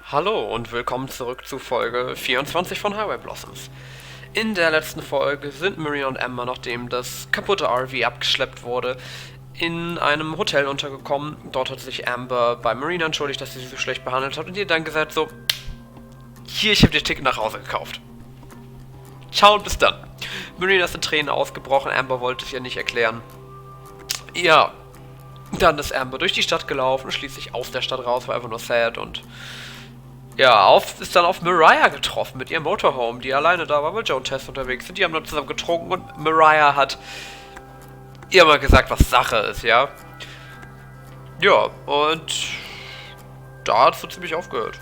Hallo und willkommen zurück zu Folge 24 von Highway Blossoms. In der letzten Folge sind Marina und Amber, nachdem das kaputte RV abgeschleppt wurde, in einem Hotel untergekommen. Dort hat sich Amber bei Marina entschuldigt, dass sie so schlecht behandelt hat und ihr dann gesagt so, hier, ich habe dir Ticket nach Hause gekauft. Ciao und bis dann. Marina ist in Tränen ausgebrochen, Amber wollte es ihr nicht erklären. Ja, dann ist Amber durch die Stadt gelaufen, schließlich aus der Stadt raus, war einfach nur sad und ja, ist dann auf Mariah getroffen mit ihrem Motorhome, die alleine da war, weil Joe und Tess unterwegs sind. Die haben dann zusammen getrunken und Mariah hat ihr mal gesagt, was Sache ist, ja. Ja, und da hat es so ziemlich aufgehört.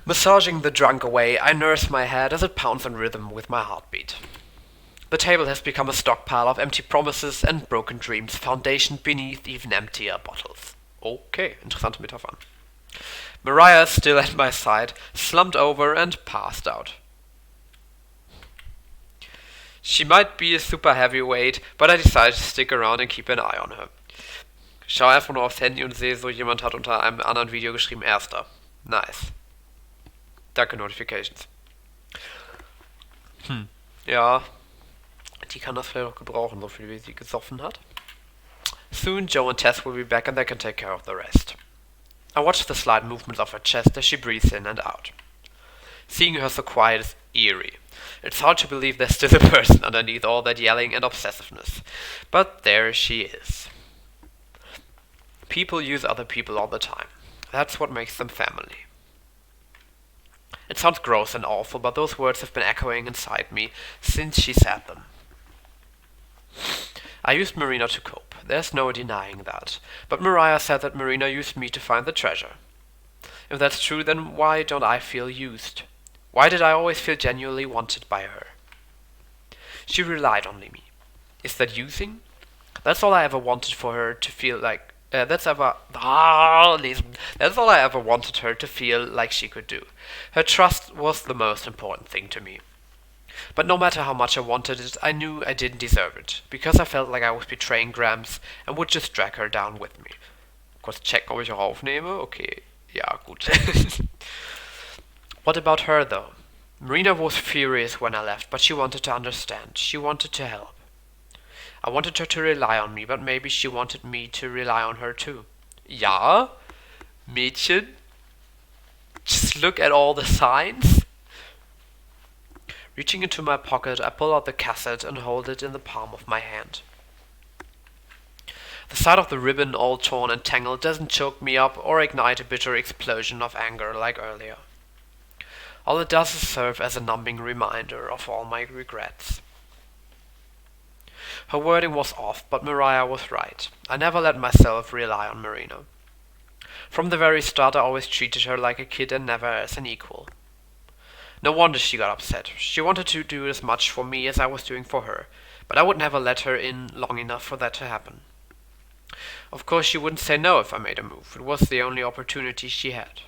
Massaging the drunk away, I nurse my head as it pounds in rhythm with my heartbeat. The table has become a stockpile of empty promises and broken dreams, foundationed beneath even emptier bottles. Okay, interessante Metaphern. Mariah is still at my side, slumped over and passed out. She might be a super heavyweight, but I decided to stick around and keep an eye on her. Ich schaue einfach nur aufs Handy und sehe, so jemand hat unter einem anderen Video geschrieben, Erster. Nice. Danke, Notifications. Ja, die kann das vielleicht auch gebrauchen, so viel wie sie gesoffen hat. Soon Joe and Tess will be back and they can take care of the rest. I watch the slight movements of her chest as she breathes in and out. Seeing her so quiet is eerie. It's hard to believe there's still a person underneath all that yelling and obsessiveness. But there she is. People use other people all the time. That's what makes them family. It sounds gross and awful, but those words have been echoing inside me since she said them. I used Marina to cope. There's no denying that. But Mariah said that Marina used me to find the treasure. If that's true, then why don't I feel used? Why did I always feel genuinely wanted by her? She relied on me. Is that using? That's all I ever wanted for her to feel like. That's all I ever wanted her to feel like she could do. Her trust was the most important thing to me. But no matter how much I wanted it, I knew I didn't deserve it, because I felt like I was betraying Grams and would just drag her down with me. Kurz checken, ob ich auch aufnehme. Okay, ja, gut. What about her, though? Marina was furious when I left, but she wanted to understand. She wanted to help. I wanted her to rely on me, but maybe she wanted me to rely on her too. Ja, Mädchen, just look at all the signs. Reaching into my pocket, I pull out the cassette and hold it in the palm of my hand. The sight of the ribbon all torn and tangled doesn't choke me up or ignite a bitter explosion of anger like earlier. All it does is serve as a numbing reminder of all my regrets. Her wording was off, but Mariah was right. I never let myself rely on Marina. From the very start, I always treated her like a kid and never as an equal. No wonder she got upset. She wanted to do as much for me as I was doing for her, but I would never let her in long enough for that to happen. Of course, she wouldn't say no if I made a move. It was the only opportunity she had.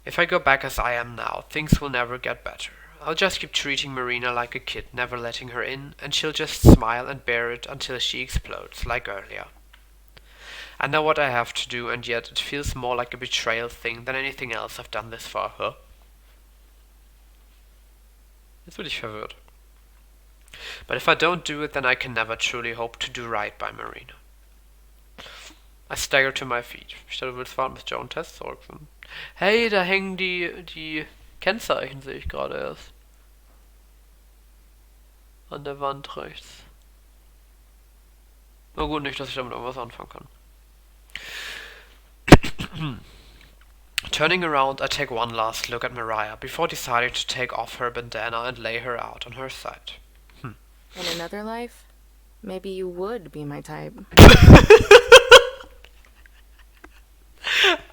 If I go back as I am now, things will never get better. I'll just keep treating Marina like a kid, never letting her in, and she'll just smile and bear it until she explodes, like earlier. I know what I have to do, and yet it feels more like a betrayal thing than anything else I've done this far. Huh? Jetzt bin ich verwirrt. But if I don't do it, then I can never truly hope to do right by Marina. I stagger to my feet. Ich dachte, du willst warten, bis Joe und Tess zurück sind. Hey, da hängen die Kennzeichen, sehe ich gerade erst. An der Wand rechts. Na gut, nicht, dass ich damit irgendwas anfangen kann. Turning around, I take one last look at Mariah before deciding to take off her bandana and lay her out on her side. In another life, maybe you would be my type.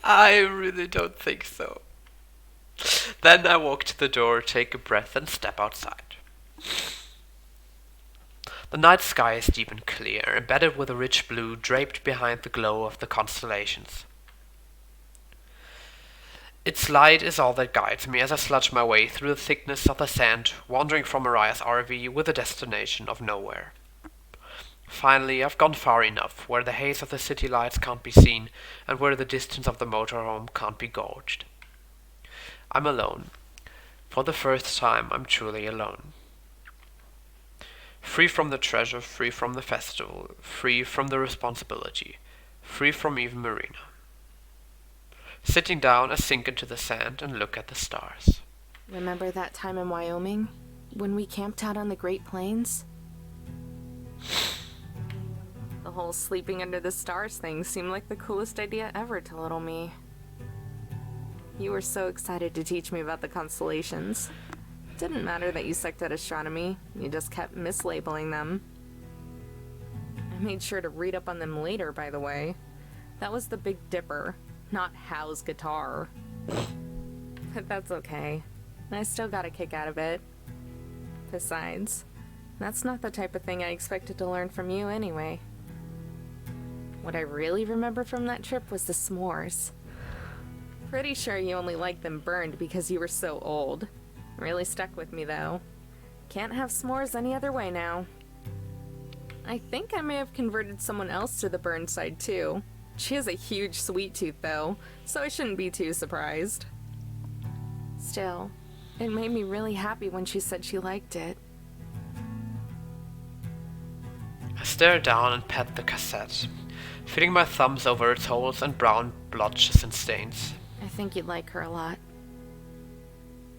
I really don't think so. Then I walk to the door, take a breath, and step outside. The night sky is deep and clear, embedded with a rich blue draped behind the glow of the constellations. Its light is all that guides me as I sludge my way through the thickness of the sand, wandering from Mariah's RV with a destination of nowhere. Finally, I've gone far enough, where the haze of the city lights can't be seen, and where the distance of the motorhome can't be gauged. I'm alone. For the first time, I'm truly alone. Free from the treasure, free from the festival, free from the responsibility, free from even Marina. Sitting down, I sink into the sand and look at the stars. Remember that time in Wyoming? When we camped out on the Great Plains? The whole sleeping under the stars thing seemed like the coolest idea ever to little me. You were so excited to teach me about the constellations. Didn't matter that you sucked at astronomy, you just kept mislabeling them. I made sure to read up on them later, by the way. That was the Big Dipper, not Hal's guitar. But that's okay. I still got a kick out of it. Besides, that's not the type of thing I expected to learn from you anyway. What I really remember from that trip was the s'mores. Pretty sure you only liked them burned because you were so old. Really stuck with me, though. Can't have s'mores any other way now. I think I may have converted someone else to the burn side, too. She has a huge sweet tooth, though, so I shouldn't be too surprised. Still, it made me really happy when she said she liked it. I stare down and pat the cassette, feeling my thumbs over its holes and brown blotches and stains. I think you'd like her a lot.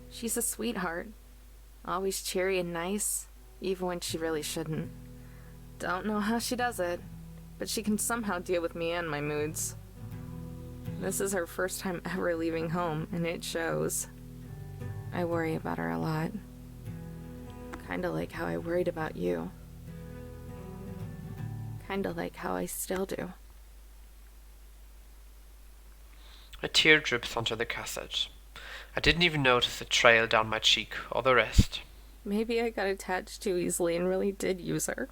She's a sweetheart. Always cheery and nice, even when she really shouldn't. Don't know how she does it, but she can somehow deal with me and my moods. This is her first time ever leaving home, and it shows. I worry about her a lot. Kinda like how I worried about you. Kinda like how I still do. A tear drips onto the cassette. I didn't even notice it trail down my cheek or the rest. Maybe I got attached too easily and really did use her.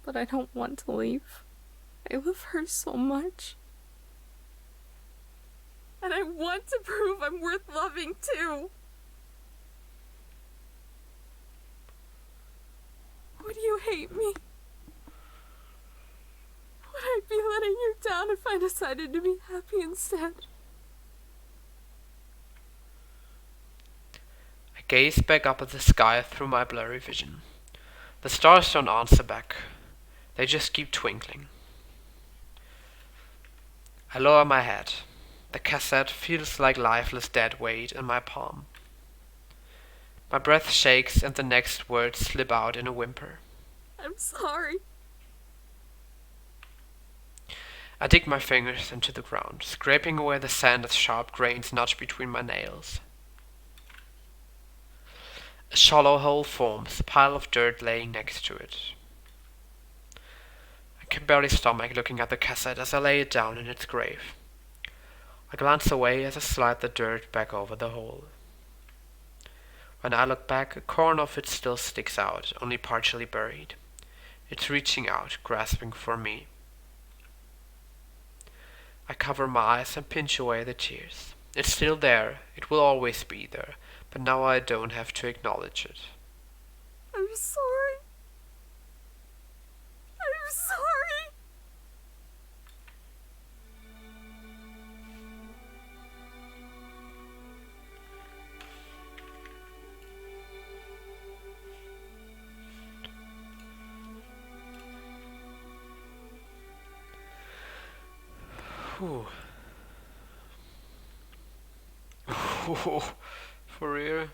But I don't want to leave. I love her so much. And I want to prove I'm worth loving too. Would you hate me? Would I be letting you down if I decided to be happy instead? I gaze back up at the sky through my blurry vision. The stars don't answer back. They just keep twinkling. I lower my head. The cassette feels like lifeless dead weight in my palm. My breath shakes and the next words slip out in a whimper. I'm sorry. I dig my fingers into the ground, scraping away the sand as sharp grains nudge between my nails. A shallow hole forms, a pile of dirt laying next to it. I can barely stomach looking at the cassette as I lay it down in its grave. I glance away as I slide the dirt back over the hole. When I look back, a corner of it still sticks out, only partially buried. It's reaching out, grasping for me. I cover my eyes and pinch away the tears. It's still there, it will always be there, but now I don't have to acknowledge it. I'm sorry. I'm sorry. Whew. For real.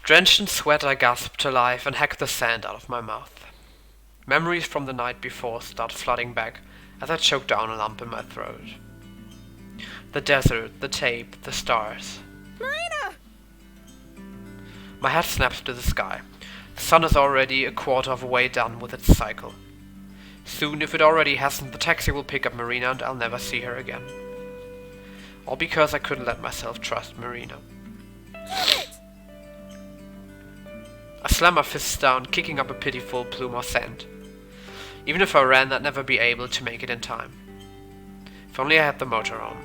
Drenched in sweat, I gasp to life and hack the sand out of my mouth. Memories from the night before start flooding back as I choke down a lump in my throat. The desert, the tape, the stars. Marina! My head snaps to the sky. The sun is already a quarter of a way done with its cycle. Soon, if it already hasn't, the taxi will pick up Marina and I'll never see her again. All because I couldn't let myself trust Marina. I slam my fists down, kicking up a pitiful plume of sand. Even if I ran, I'd never be able to make it in time. If only I had the motor on.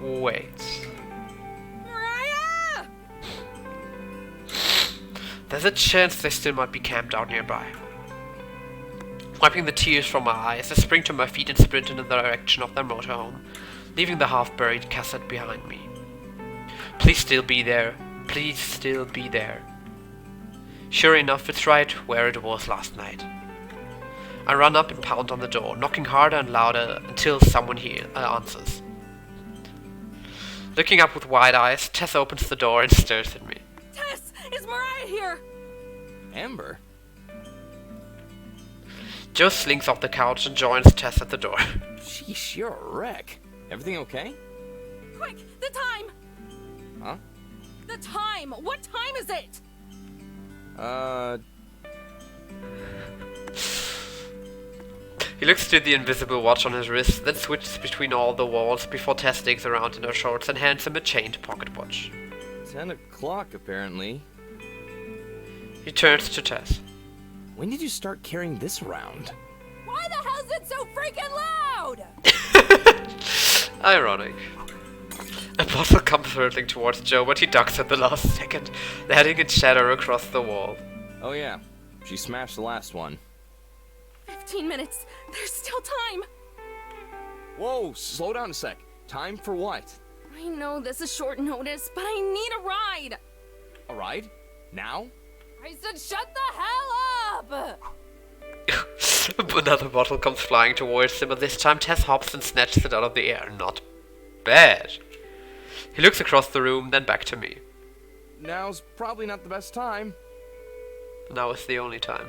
Wait. Mariah! There's a chance they still might be camped out nearby. Wiping the tears from my eyes, I spring to my feet and sprint in the direction of their motorhome, leaving the half-buried cassette behind me. Please still be there. Please still be there. Sure enough, it's right where it was last night. I run up and pound on the door, knocking harder and louder until someone here answers. Looking up with wide eyes, Tess opens the door and stares at me. Tess, is Mariah here? Amber? Joe slinks off the couch and joins Tess at the door. Sheesh, you're a wreck. Everything okay? Quick, the time! Huh? The time! What time is it? He looks through the invisible watch on his wrist, then switches between all the walls before Tess digs around in her shorts and hands him a chained pocket watch. 10 o'clock, apparently. He turns to Tess. When did you start carrying this around? Why the hell is it so freaking loud? Ironic. A bottle comes hurtling towards Joe, but he ducks at the last second, letting it shatter across the wall. Oh yeah, she smashed the last one. 15 minutes. There's still time. Whoa, slow down a sec. Time for what? I know this is short notice, but I need a ride. A ride? Now? I said shut the hell up! Another bottle comes flying towards him, but this time Tess hops and snatches it out of the air. Not bad. He looks across the room, then back to me. Now's probably not the best time. Now is the only time.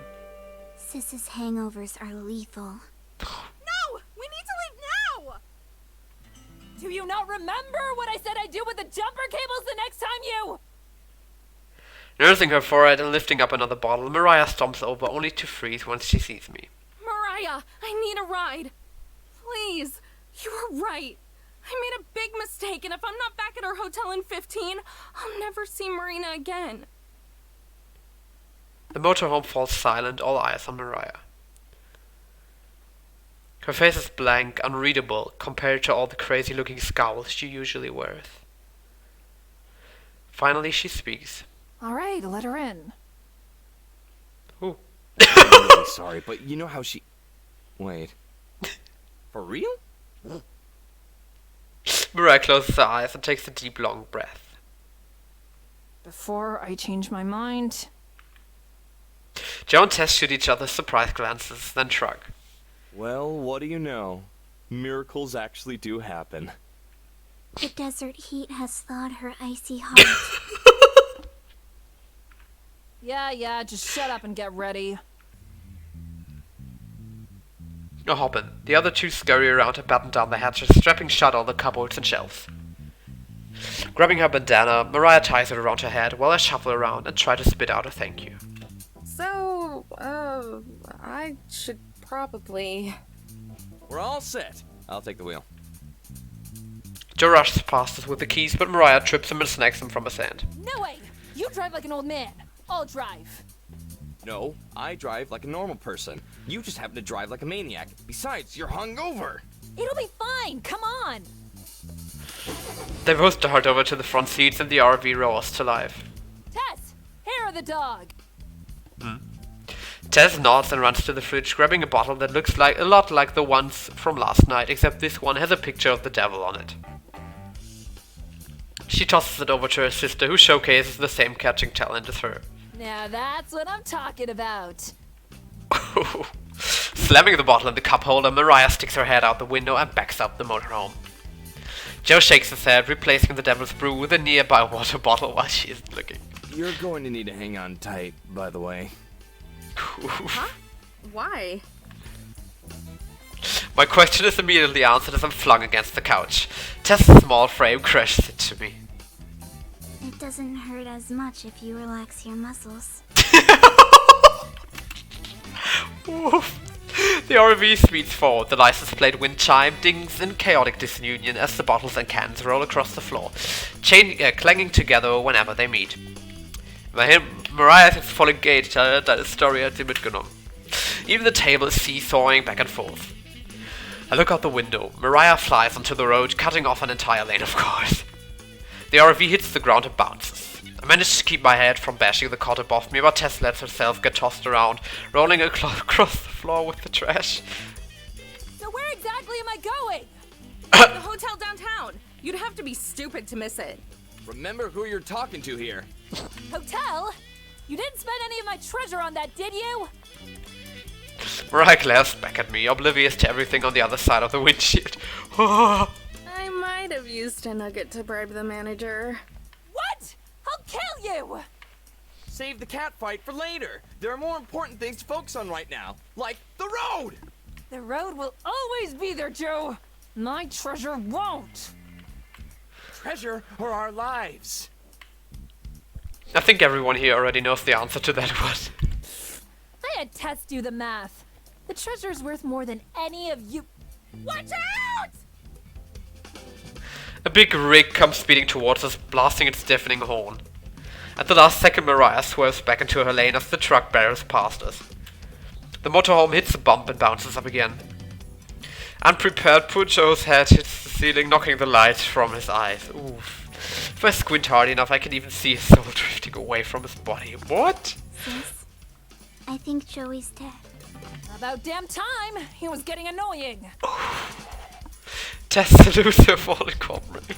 Sis's hangovers are lethal. No! We need to leave now! Do you not remember what I said I'd do with the jumper cables the next time you... Nursing her forehead and lifting up another bottle, Mariah stomps over, only to freeze once she sees me. Mariah, I need a ride. Please, you were right. I made a big mistake, and if I'm not back at our hotel in 15, I'll never see Marina again. The motorhome falls silent, all eyes on Mariah. Her face is blank, unreadable, compared to all the crazy-looking scowls she usually wears. Finally, she speaks. All right, let her in. Ooh. I'm really sorry, but you know how she... Wait. For real? Mariah closes her eyes and takes a deep, long breath. Before I change my mind... Joe and Tess shoot each other surprised glances, then shrug. Well, what do you know? Miracles actually do happen. The desert heat has thawed her icy heart. Yeah, just shut up and get ready. No hoppin'. The other two scurry around and batten down the hatches, strapping shut all the cupboards and shelves. Grabbing her bandana, Mariah ties it around her head while I shuffle around and try to spit out a thank you. So, I should probably... We're all set. I'll take the wheel. Joe rushes past us with the keys, but Mariah trips him and snacks him from his hand. No way! You drive like an old man. I'll drive. No, I drive like a normal person. You just happen to drive like a maniac. Besides, you're hungover. It'll be fine. Come on. They both dart over to the front seats and the RV roars to life. Tess, hair of the dog. Tess nods and runs to the fridge, grabbing a bottle that looks like a lot like the ones from last night, except this one has a picture of the devil on it. She tosses it over to her sister, who showcases the same catching talent as her. Now that's what I'm talking about. Slamming the bottle in the cup holder, Mariah sticks her head out the window and backs up the motorhome. Joe shakes his head, replacing the devil's brew with a nearby water bottle while she isn't looking. You're going to need to hang on tight, by the way. Huh? Why? My question is immediately answered as I'm flung against the couch. Tess's small frame crashes into me. It doesn't hurt as much if you relax your muscles. The RV speeds forward, the license plate wind chime dings in chaotic disunion as the bottles and cans roll across the floor, clanging together whenever they meet. Mariah is voll engaged, deine Story hat sie mitgenommen. Even the table is seesawing back and forth. I look out the window. Mariah flies onto the road, cutting off an entire lane of cars. The RV hits the ground and bounces. I managed to keep my head from bashing the cot above me, but Tess lets herself get tossed around, rolling across the floor with the trash. So where exactly am I going? The hotel downtown. You'd have to be stupid to miss it. Remember who you're talking to here. Hotel? You didn't spend any of my treasure on that, did you? Mariah glares back at me, oblivious to everything on the other side of the windshield. I might have used a nugget to bribe the manager. What? I'll kill you! Save the cat fight for later. There are more important things to focus on right now, like the road! The road will always be there, Joe. My treasure won't. Treasure or our lives? I think everyone here already knows the answer to that one. I had Tess do the math. The treasure's worth more than any of you. Watch out! A big rig comes speeding towards us, blasting its deafening horn. At the last second, Mariah swerves back into her lane as the truck barrels past us. The motorhome hits a bump and bounces up again. Unprepared, poor Joe's head hits the ceiling, knocking the light from his eyes. Oof. If I squint hard enough, I can even see his soul drifting away from his body. What? Sis, I think Joey's dead. About damn time. He was getting annoying. Tess to lose her fallen comrade.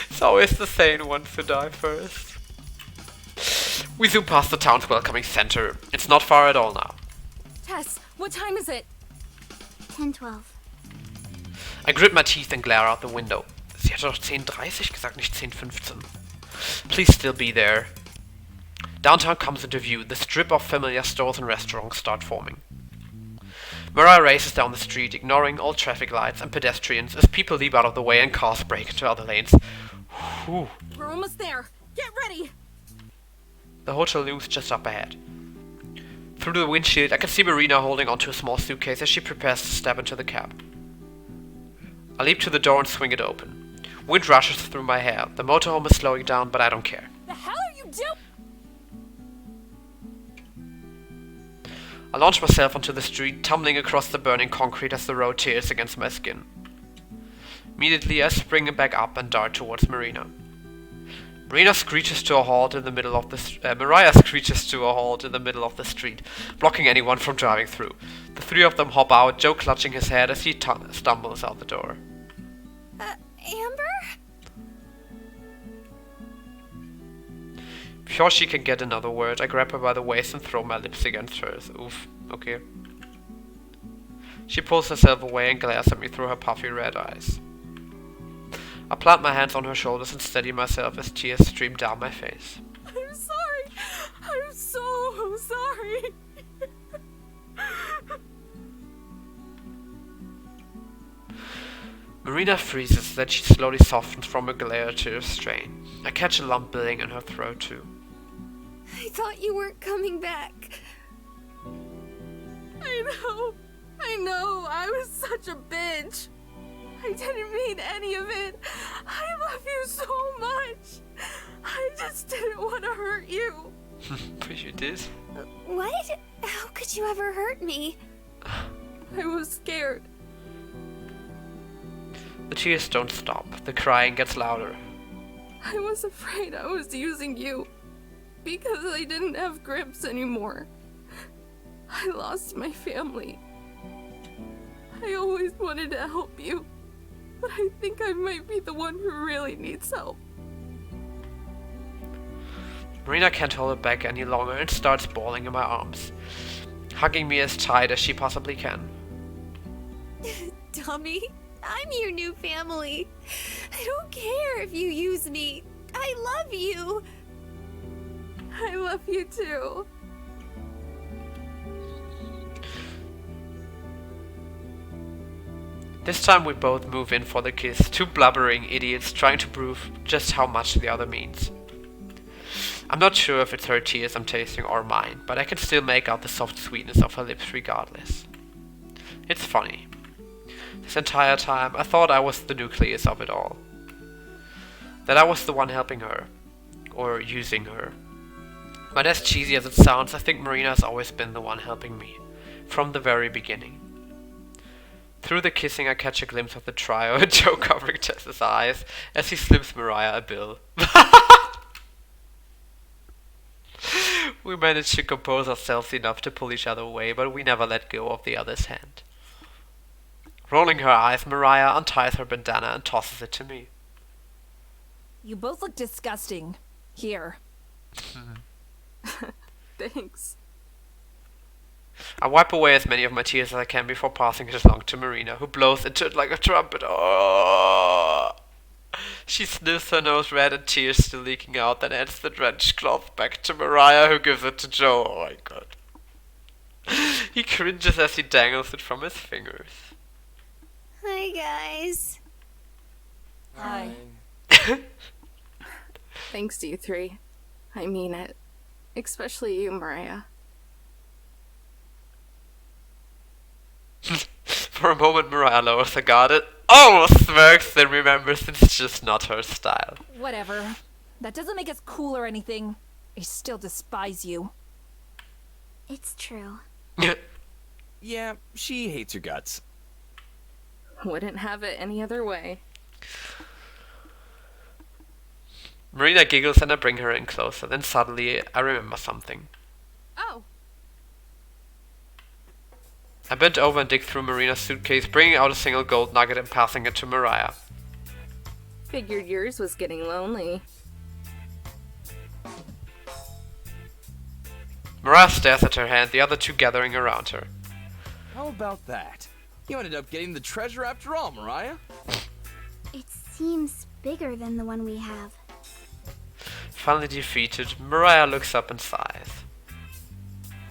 It's always the sane ones who die first. We zoom past the town's welcoming center. It's not far at all now. Tess, what time is it? 10:12. I grit my teeth and glare out the window. Sie hat doch 10:30 gesagt, nicht 10:15. Please still be there. Downtown comes into view. The strip of familiar stores and restaurants start forming. Mariah races down the street, ignoring all traffic lights and pedestrians as people leap out of the way and cars break into other lanes. Whew. We're almost there. Get ready! The hotel looms just up ahead. Through the windshield, I can see Marina holding onto a small suitcase as she prepares to step into the cab. I leap to the door and swing it open. Wind rushes through my hair. The motorhome is slowing down, but I don't care. The hell are you doing? I launch myself onto the street, tumbling across the burning concrete as the road tears against my skin. Immediately, I spring back up and dart towards Marina. Mariah screeches to a halt in the middle of the street, blocking anyone from driving through. The three of them hop out, Joe clutching his head as he stumbles out the door. Amber? Before she can get another word, I grab her by the waist and throw my lips against hers. Oof, okay. She pulls herself away and glares at me through her puffy red eyes. I plant my hands on her shoulders and steady myself as tears stream down my face. I'm sorry. I'm so sorry. Marina freezes, then she slowly softens from a glare to a strain. I catch a lump building in her throat too. I thought you weren't coming back. I know. I was such a bitch. I didn't mean any of it. I love you so much. I just didn't want to hurt you. But you did. What? How could you ever hurt me? I was scared. The tears don't stop. The crying gets louder. I was afraid I was using you because I didn't have grips anymore. I lost my family. I always wanted to help you, but I think I might be the one who really needs help. Marina can't hold it back any longer and starts bawling in my arms, hugging me as tight as she possibly can. Dummy, I'm your new family. I don't care if you use me. I love you. I love you too. This time we both move in for the kiss, two blubbering idiots trying to prove just how much the other means. I'm not sure if it's her tears I'm tasting or mine, but I can still make out the soft sweetness of her lips regardless. It's funny. This entire time I thought I was the nucleus of it all. That I was the one helping her, or using her. But as cheesy as it sounds, I think Marina has always been the one helping me, from the very beginning. Through the kissing I catch a glimpse of the trio and Joe covering Tess's eyes as he slips Mariah a bill. We managed to compose ourselves enough to pull each other away, but we never let go of the other's hand. Rolling her eyes, Mariah unties her bandana and tosses it to me. You both look disgusting. Here. Thanks. I wipe away as many of my tears as I can before passing it along to Marina, who blows into it like a trumpet. Oh! She sniffs, her nose red and tears still leaking out, then hands the drenched cloth back to Mariah, who gives it to Joe. Oh my god. He cringes as he dangles it from his fingers. Hi, guys. Hi. Thanks, you three. I mean it. Especially you, Mariah. For a moment, Mariah lowers her guard and almost smirks, then remembers it's just not her style. Whatever. That doesn't make us cool or anything. I still despise you. It's true. Yeah, she hates your guts. Wouldn't have it any other way. Marina giggles and I bring her in closer, then suddenly I remember something. Oh, I bent over and dig through Marina's suitcase, bringing out a single gold nugget and passing it to Mariah. figured yours was getting lonely. Mariah stares at her hand, the other two gathering around her. How about that? You ended up getting the treasure after all, Mariah. It seems bigger than the one we have. Finally defeated, Mariah looks up and sighs.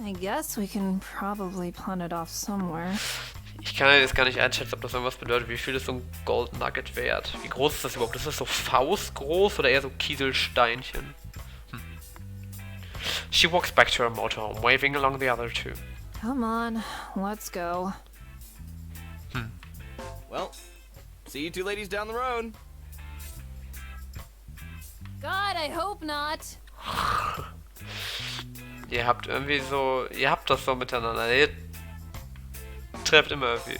I guess we can probably pawn it off somewhere. Ich kann ja jetzt gar nicht einschätzen, ob das irgendwas bedeutet. Wie viel ist so ein Gold Nugget wert? Wie groß ist das überhaupt? Ist das so faustgroß oder eher so Kieselsteinchen? She walks back to her motorhome, waving along the other two. Come on, let's go. Well, see you two ladies down the road. God, I hope not. Ihr habt irgendwie so... Ihr habt das so miteinander. Ihr trefft immer irgendwie.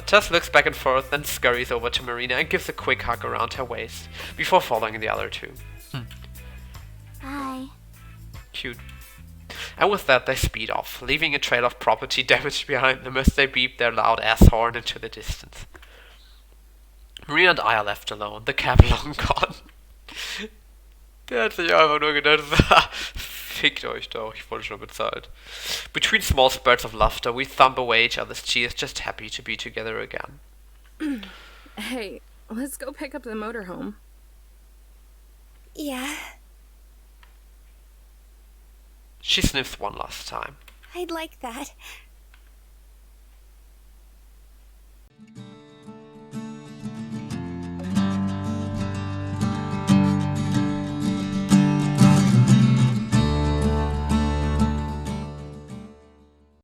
Tess looks back and forth, then scurries over to Marina and gives a quick hug around her waist, before following the other two. Bye. Cute. And with that, they speed off, leaving a trail of property damage behind them as they beep their loud ass horn into the distance. Marina and I are left alone, the cab long gone. Der hat sich einfach nur gedacht, fickt euch doch, ich wurde schon bezahlt. Between small spurts of laughter, we thump away each other's cheers, just happy to be together again. Hey, let's go pick up the motorhome. Yeah, She sniffs one last time. I'd like that.